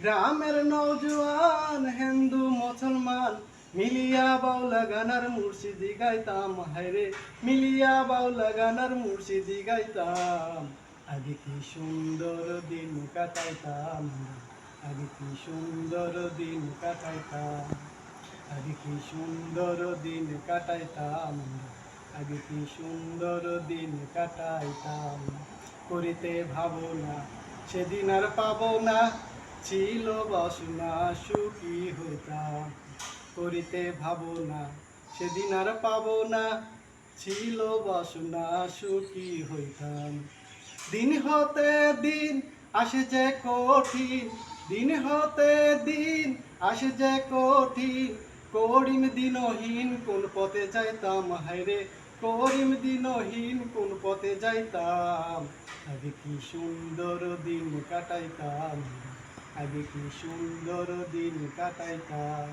গ্রামের নওজোয়ান হিন্দু মুসলমান মিলিয়া বাউলা গানার মুর্শিদি গাইতাম, হায়রে মিলিয়া বাউলা গানার মুর্শিদি গাইতাম। আগে কি সুন্দর দিন কাটাইতাম, আগে কি সুন্দর দিন কাটাইতাম, আগে কি সুন্দর দিন কাটাইতাম, আগে কি সুন্দর দিন কাটাইতাম। করিতে ভাবনা সেদিন আর পাবো না, ছিল বাসনা সুখী হইতাম। করিতে ভাবনা সেদিন আর পাবো না, ছিল বাসনা সুখী হইতাম। দিন হতে দিন আসে যে কঠিন, দিন হতে দিন আসে যে কঠিন, করিম দিনহীন কোন পথে যাইতাম, হায়রে করিম দিনহীন কোন পথে যাইতাম। আগে কি সুন্দর দিন কাটাইতাম, আগে কি সুন্দর দিন কাটাইতাম।